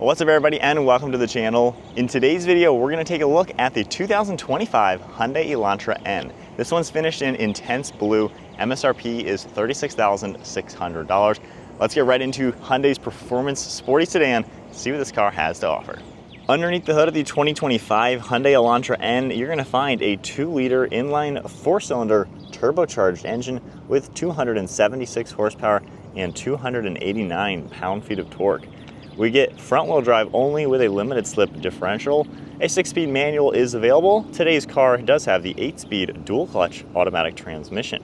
What's up everybody, and welcome to the channel. In today's video, we're gonna take a look at the 2025 Hyundai Elantra N. This one's finished in intense blue. MSRP is $36,600. Let's get right into Hyundai's performance sporty sedan, see what this car has to offer. Underneath the hood of the 2025 Hyundai Elantra N, you're gonna find a 2-liter inline 4-cylinder turbocharged engine with 276 horsepower and 289 pound-feet of torque. We get front-wheel drive only with a limited slip differential. A 6-speed manual is available. Today's car does have the 8-speed dual-clutch automatic transmission.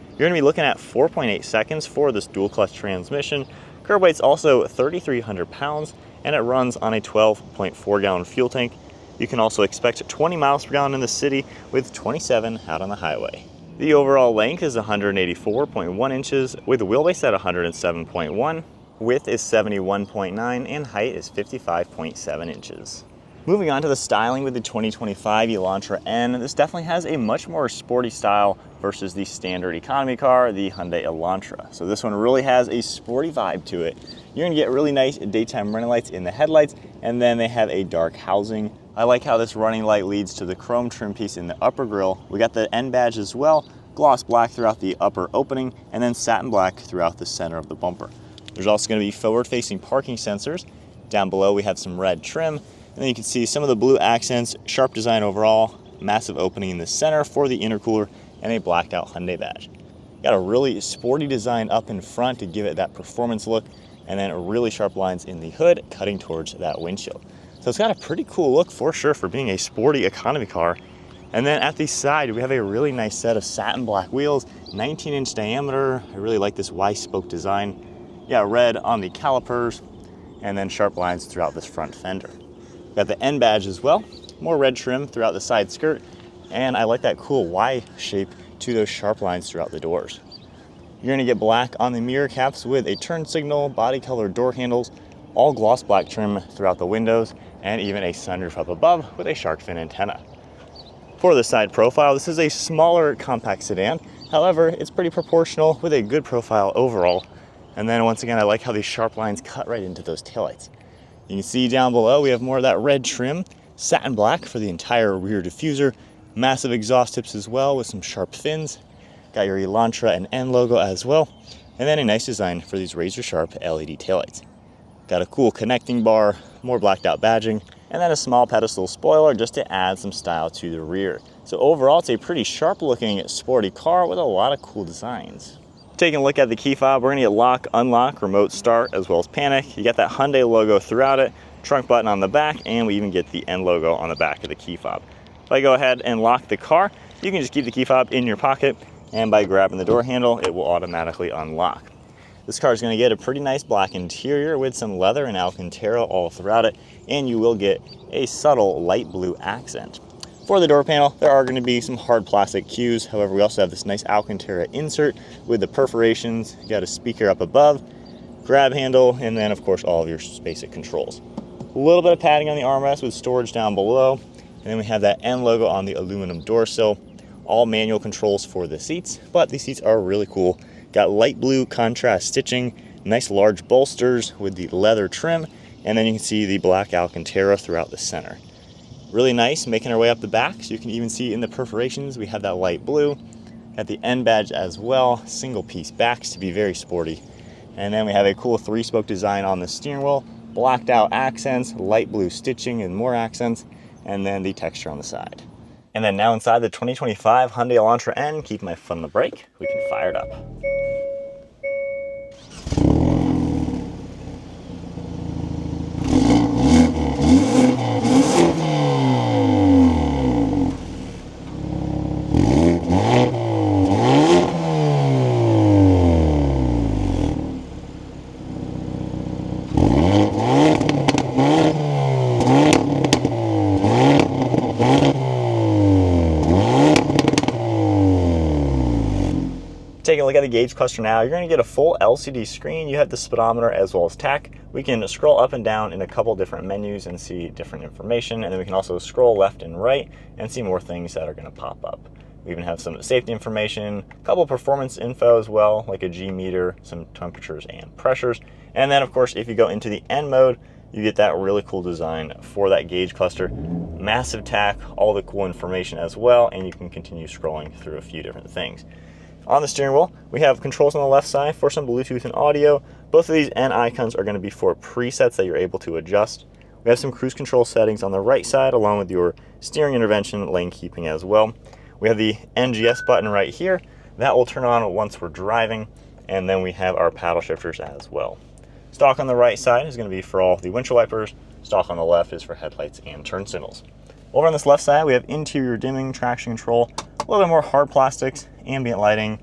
You're gonna be looking at 4.8 seconds for this dual-clutch transmission. Curb weight's also 3,300 pounds, and it runs on a 12.4-gallon fuel tank. You can also expect 20 miles per gallon in the city with 27 out on the highway. The overall length is 184.1 inches with a wheelbase at 107.1. Width is 71.9 and height is 55.7 inches. Moving on to the styling with the 2025 Elantra N, this definitely has a much more sporty style versus the standard economy car, the Hyundai Elantra. So this one really has a sporty vibe to it. You're gonna get really nice daytime running lights in the headlights, and then they have a dark housing. I like how this running light leads to the chrome trim piece in the upper grille. We got the N badge as well, gloss black throughout the upper opening, and then satin black throughout the center of the bumper. There's also going to be forward-facing parking sensors. Down below we have some red trim, and then you can see some of the blue accents, sharp design overall, massive opening in the center for the intercooler, and a blacked out Hyundai badge. Got a really sporty design up in front to give it that performance look, and then really sharp lines in the hood cutting towards that windshield. So it's got a pretty cool look for sure for being a sporty economy car. And then at the side, we have a really nice set of satin black wheels, 19-inch diameter. I really like this Y-spoke design. Yeah, red on the calipers, and then sharp lines throughout this front fender. Got the N badge as well, more red trim throughout the side skirt, and I like that cool Y shape to those sharp lines throughout the doors. You're gonna get black on the mirror caps with a turn signal, body color door handles, all gloss black trim throughout the windows, and even a sunroof up above with a shark fin antenna. For the side profile, this is a smaller compact sedan. However, it's pretty proportional with a good profile overall. And then once again, I like how these sharp lines cut right into those taillights. You can see down below, we have more of that red trim, satin black for the entire rear diffuser, massive exhaust tips as well with some sharp fins. Got your Elantra and N logo as well. And then a nice design for these razor sharp LED taillights. Got a cool connecting bar, more blacked out badging, and then a small pedestal spoiler just to add some style to the rear. So overall, it's a pretty sharp looking sporty car with a lot of cool designs. Taking a look at the key fob, we're gonna get lock, unlock, remote start, as well as panic. You got that Hyundai logo throughout it, trunk button on the back, and we even get the N logo on the back of the key fob. If I go ahead and lock the car, you can just keep the key fob in your pocket, and by grabbing the door handle, it will automatically unlock. This car is gonna get a pretty nice black interior with some leather and alcantara all throughout it, and you will get a subtle light blue accent. For the door panel, there are going to be some hard plastic cues. However, we also have this nice alcantara insert with the perforations. You got a speaker up above, grab handle, and then of course all of your basic controls. A little bit of padding on the armrest with storage down below. And then we have that N logo on the aluminum door sill. All manual controls for the seats, but these seats are really cool. Got light blue contrast stitching, nice large bolsters with the leather trim, and then you can see the black alcantara throughout the center. Really nice, making our way up the back, so you can even see in the perforations, we have that light blue. Got the N badge as well, single piece backs to be very sporty. And then we have a cool 3-spoke design on the steering wheel, blacked out accents, light blue stitching and more accents, and then the texture on the side. And then now inside the 2025 Hyundai Elantra N, keep my foot on the brake, we can fire it up. Taking a look at the gauge cluster now, you're going to get a full LCD screen. You have the speedometer as well as tach. We can scroll up and down in a couple different menus and see different information, and then we can also scroll left and right and see more things that are going to pop up. We even have some safety information, a couple performance info as well, like a G meter, some temperatures and pressures. And then of course, if you go into the N mode, you get that really cool design for that gauge cluster. Massive tack, all the cool information as well, and you can continue scrolling through a few different things. On the steering wheel, we have controls on the left side for some Bluetooth and audio. Both of these N icons are going to be for presets that you're able to adjust. We have some cruise control settings on the right side, along with your steering intervention, lane keeping as well. We have the NGS button right here. That will turn on once we're driving, and then we have our paddle shifters as well. Stock on the right side is going to be for all the windshield wipers. Stock on the left is for headlights and turn signals. Over on this left side, we have interior dimming, traction control, a little bit more hard plastics, ambient lighting,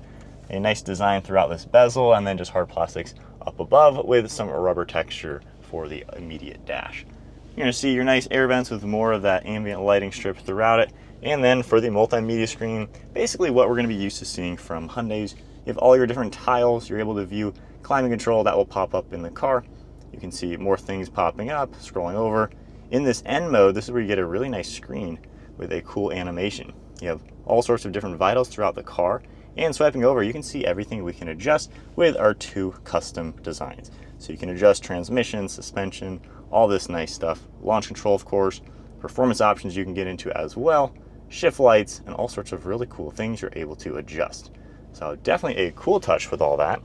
a nice design throughout this bezel, and then just hard plastics up above with some rubber texture for the immediate dash. You're going to see your nice air vents with more of that ambient lighting strip throughout it. And then for the multimedia screen, basically what we're going to be used to seeing from Hyundais. You have all your different tiles. You're able to view climate control that will pop up in the car. You can see more things popping up, scrolling over. In this N mode, this is where you get a really nice screen with a cool animation. You have all sorts of different vitals throughout the car, and swiping over, you can see everything we can adjust with our 2 custom designs. So you can adjust transmission, suspension, all this nice stuff. Launch control, of course, performance options you can get into as well, shift lights, and all sorts of really cool things you're able to adjust. So definitely a cool touch with all that.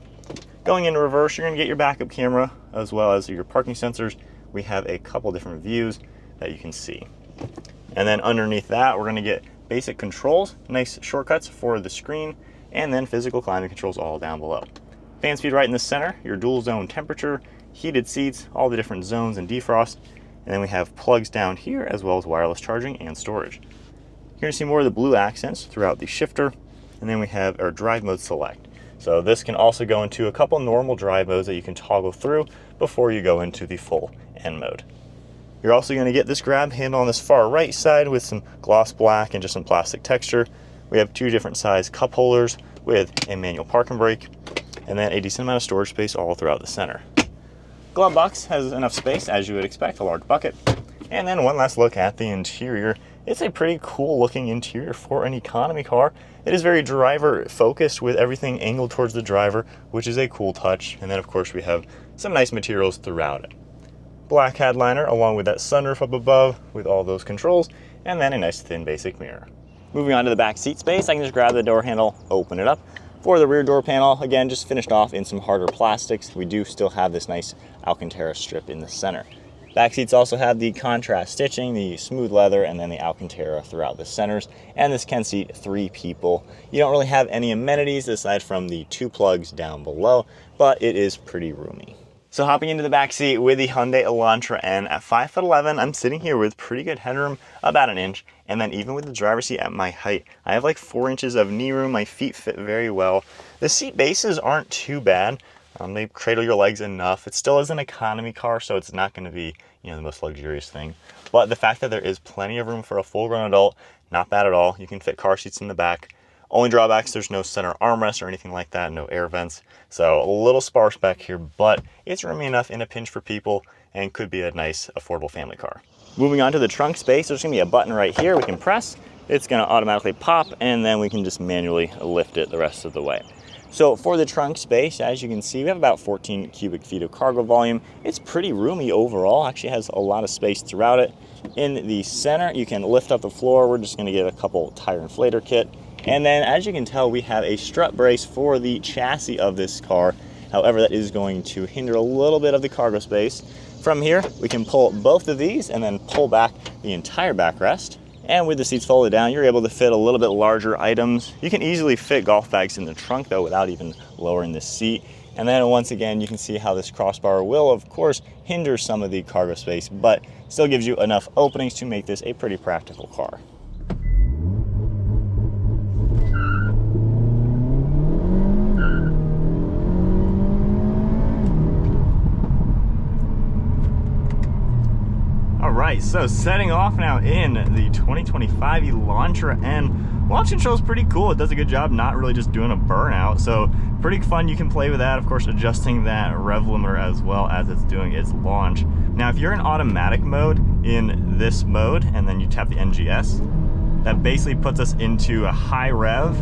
Going into reverse, you're going to get your backup camera as well as your parking sensors. We have a couple different views that you can see. And then underneath that, we're going to get basic controls, nice shortcuts for the screen, and then physical climate controls all down below. Fan speed right in the center, your dual zone temperature, heated seats, all the different zones and defrost. And then we have plugs down here as well as wireless charging and storage. You're going to see more of the blue accents throughout the shifter. And then we have our drive mode select. So this can also go into a couple normal drive modes that you can toggle through before you go into the full N mode. You're also going to get this grab handle on this far right side with some gloss black and just some plastic texture. We have 2 different size cup holders with a manual parking brake, and then a decent amount of storage space all throughout the center. Glove box has enough space, as you would expect, a large bucket. And then one last look at the interior. It's a pretty cool looking interior for an economy car. It is very driver focused with everything angled towards the driver, which is a cool touch. And then of course we have some nice materials throughout it. Black headliner along with that sunroof up above with all those controls, and then a nice thin basic mirror. Moving on to the back seat space, I can just grab the door handle, open it up. For the rear door panel, again, just finished off in some harder plastics. We do still have this nice alcantara strip in the center. Back seats also have the contrast stitching, the smooth leather, and then the alcantara throughout the centers. And this can seat 3 people. You don't really have any amenities aside from the 2 plugs down below, but it is pretty roomy. So hopping into the back seat with the Hyundai Elantra N at 5'11", I'm sitting here with pretty good headroom, about 1 inch. And then even with the driver's seat at my height, I have like 4 inches of knee room. My feet fit very well. The seat bases aren't too bad. They cradle your legs enough. It still is an economy car, so it's not going to be, the most luxurious thing. But the fact that there is plenty of room for a full-grown adult, not bad at all. You can fit car seats in the back. Only drawbacks, there's no center armrest or anything like that, no air vents. So a little sparse back here, but it's roomy enough in a pinch for people and could be a nice, affordable family car. Moving on to the trunk space, there's going to be a button right here we can press. It's going to automatically pop, and then we can just manually lift it the rest of the way. So for the trunk space, as you can see, we have about 14 cubic feet of cargo volume. It's pretty roomy overall, actually has a lot of space throughout it. In the center, you can lift up the floor. We're just going to get a couple tire inflator kit. And then as you can tell, we have a strut brace for the chassis of this car. However, that is going to hinder a little bit of the cargo space. From here, we can pull both of these and then pull back the entire backrest. And with the seats folded down, you're able to fit a little bit larger items. You can easily fit golf bags in the trunk though without even lowering the seat. And then once again, you can see how this crossbar will, of course, hinder some of the cargo space, but still gives you enough openings to make this a pretty practical car. Alright, so setting off now in the 2025 Elantra N. Launch control is pretty cool. It does a good job not really just doing a burnout, so pretty fun. You can play with that, of course, adjusting that rev limiter as well as it's doing its launch. Now, if you're in automatic mode in this mode, and then you tap the NGS, that basically puts us into a high rev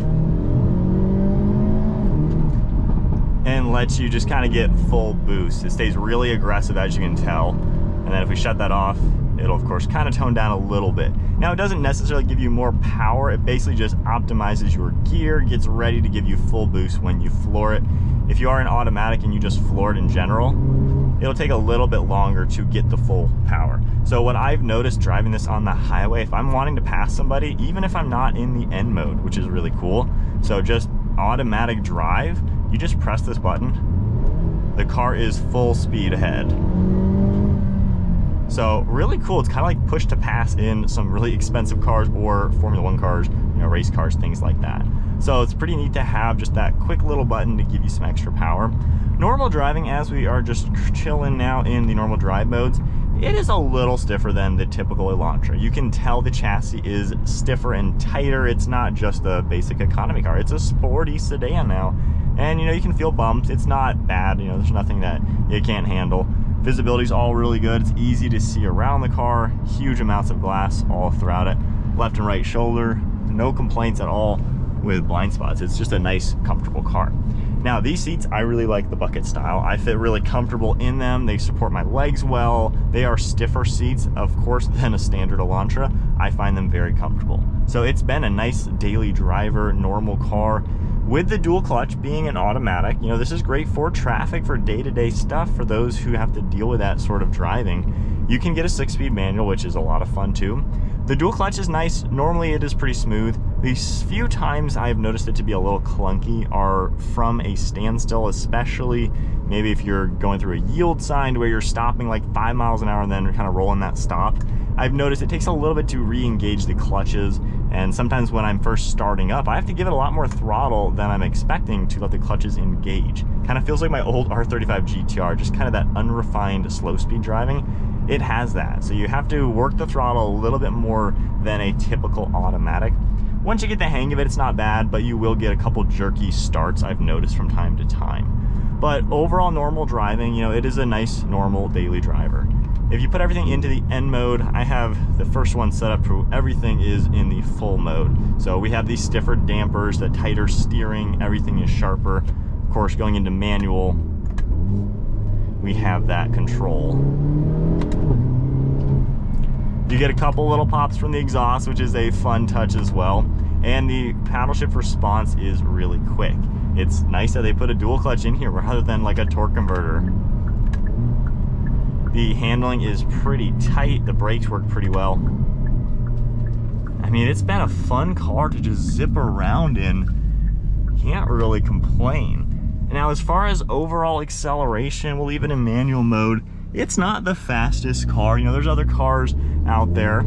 and lets you just kind of get full boost. It stays really aggressive, as you can tell. And then if we shut that off, it'll of course kind of tone down a little bit. Now it doesn't necessarily give you more power, it basically just optimizes your gear, gets ready to give you full boost when you floor it. If you are an automatic and you just floor it in general, it'll take a little bit longer to get the full power. So what I've noticed driving this on the highway, if I'm wanting to pass somebody, even if I'm not in the N mode, which is really cool, so just automatic drive, you just press this button, the car is full speed ahead. So really cool. It's kind of like push to pass in some really expensive cars or Formula One cars, you know, race cars, things like that. So it's pretty neat to have just that quick little button to give you some extra power. Normal driving, as we are just chilling now in the normal drive modes, it is a little stiffer than the typical Elantra. You can tell the chassis is stiffer and tighter. It's not just a basic economy car. It's a sporty sedan now. And you know, you can feel bumps. It's not bad. You know, there's nothing that it can't handle. Visibility's all really good. It's easy to see around the car. Huge amounts of glass all throughout it. Left and right shoulder, no complaints at all with blind spots. It's just a nice, comfortable car. Now these seats, I really like the bucket style. I fit really comfortable in them. They support my legs well. They are stiffer seats, of course, than a standard Elantra. I find them very comfortable. So it's been a nice daily driver, normal car. With the dual clutch being an automatic, you know, this is great for traffic, for day-to-day stuff, for those who have to deal with that sort of driving. You can get a 6-speed manual, which is a lot of fun too. The dual clutch is nice. Normally it is pretty smooth. These few times I've noticed it to be a little clunky are from a standstill, especially maybe if you're going through a yield sign where you're stopping like 5 miles an hour and then kind of rolling that stop. I've noticed it takes a little bit to re-engage the clutches, and sometimes when I'm first starting up, I have to give it a lot more throttle than I'm expecting to let the clutches engage. Kind of feels like my old R35 GTR, just kind of that unrefined slow speed driving. It has that, so you have to work the throttle a little bit more than a typical automatic. Once you get the hang of it, it's not bad, but you will get a couple jerky starts, I've noticed, from time to time. But overall normal driving, you know, it is a nice normal daily driver. If you put everything into the N mode, I have the first one set up for everything is in the full mode. So we have these stiffer dampers, the tighter steering, everything is sharper. Of course, going into manual, we have that control. You get a couple little pops from the exhaust, which is a fun touch as well. And the paddle shift response is really quick. It's nice that they put a dual clutch in here rather than like a torque converter. The handling is pretty tight. The brakes work pretty well. I mean, it's been a fun car to just zip around in. Can't really complain. Now, as far as overall acceleration, we'll leave it in manual mode. It's not the fastest car. You know, there's other cars out there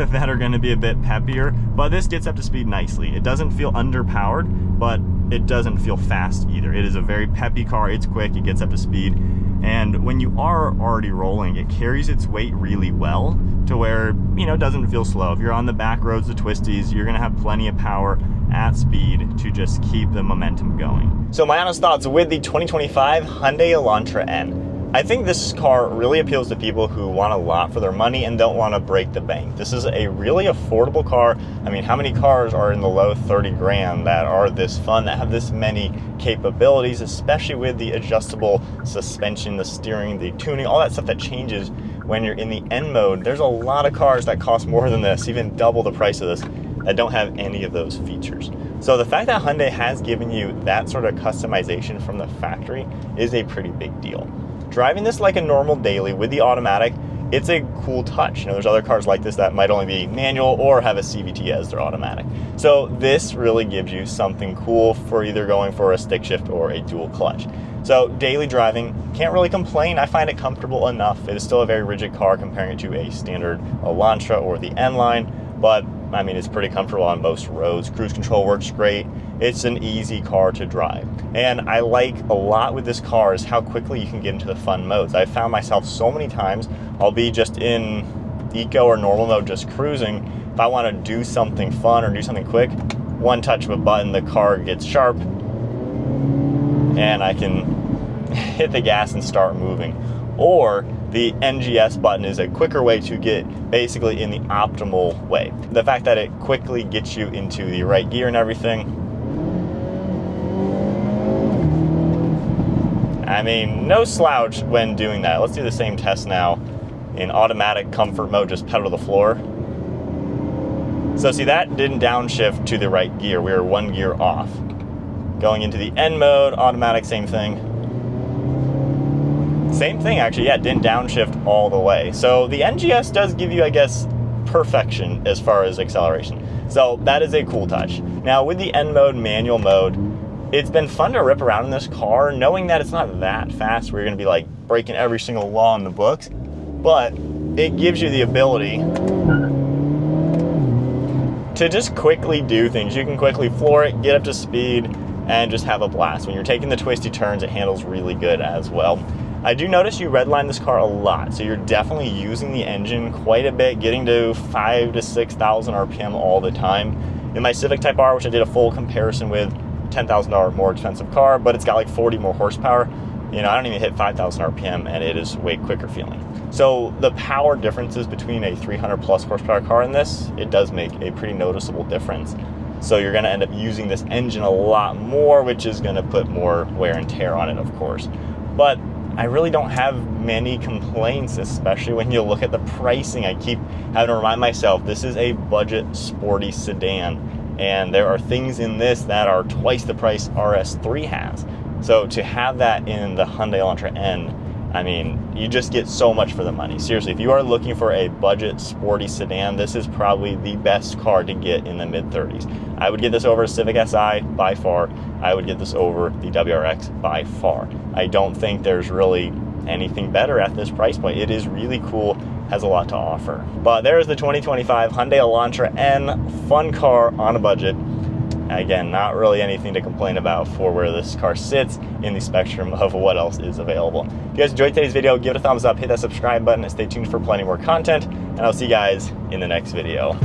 that are going to be a bit peppier, but this gets up to speed nicely. It doesn't feel underpowered, but it doesn't feel fast either. It is a very peppy car. It's quick, it gets up to speed, and when you are already rolling, it carries its weight really well to where, you know, it doesn't feel slow. If you're on the back roads, the twisties, you're gonna have plenty of power at speed to just keep the momentum going. So my honest thoughts with the 2025 Hyundai Elantra N. I think this car really appeals to people who want a lot for their money and don't want to break the bank. This is a really affordable car. I mean, how many cars are in the low 30 grand that are this fun, that have this many capabilities, especially with the adjustable suspension, the steering, the tuning, all that stuff that changes when you're in the N mode. There's a lot of cars that cost more than this, even double the price of this, that don't have any of those features. So the fact that Hyundai has given you that sort of customization from the factory is a pretty big deal. Driving this like a normal daily with the automatic, it's a cool touch. You know, there's other cars like this that might only be manual or have a CVT as their automatic. So this really gives you something cool for either going for a stick shift or a dual clutch. So daily driving, can't really complain. I find it comfortable enough. It is still a very rigid car comparing it to a standard Elantra or the N line, but I mean, it's pretty comfortable on most roads. Cruise control works great. It's an easy car to drive. And I like a lot with this car is how quickly you can get into the fun modes. I've found myself so many times, I'll be just in eco or normal mode, just cruising. If I want to do something fun or do something quick, one touch of a button, the car gets sharp and I can hit the gas and start moving. Or the NGS button is a quicker way to get basically in the optimal way. The fact that it quickly gets you into the right gear and everything. I mean, no slouch when doing that. Let's do the same test now in automatic comfort mode, just pedal to the floor. So see, that didn't downshift to the right gear. We were 1 gear off. Going into the N mode, automatic, same thing. Same thing, actually, yeah, it didn't downshift all the way. So the NGS does give you, I guess, perfection as far as acceleration. So that is a cool touch. Now with the N mode, manual mode, it's been fun to rip around in this car, knowing that it's not that fast where you're gonna be like breaking every single law in the books, but it gives you the ability to just quickly do things. You can quickly floor it, get up to speed, and just have a blast. When you're taking the twisty turns, it handles really good as well. I do notice you redline this car a lot, so you're definitely using the engine quite a bit, getting to 5,000 to 6,000 RPM all the time. In my Civic Type R, which I did a full comparison with, $10,000 more expensive car, but it's got like 40 more horsepower. You know, I don't even hit 5,000 RPM and it is way quicker feeling. So the power differences between a 300 plus horsepower car and this, it does make a pretty noticeable difference. So you're gonna end up using this engine a lot more, which is gonna put more wear and tear on it, of course. But I really don't have many complaints, especially when you look at the pricing. I keep having to remind myself, this is a budget sporty sedan, and there are things in this that are twice the price RS3 has. So to have that in the Hyundai Elantra N, I mean, you just get so much for the money. Seriously, if you are looking for a budget sporty sedan, this is probably the best car to get in the mid-30s. I would get this over a Civic Si by far. I would get this over the WRX by far. I don't think there's really anything better at this price point. It is really cool, has a lot to offer. But there's the 2025 Hyundai Elantra N, fun car on a budget. Again, not really anything to complain about for where this car sits in the spectrum of what else is available. If you guys enjoyed today's video, give it a thumbs up, hit that subscribe button, and stay tuned for plenty more content, and I'll see you guys in the next video.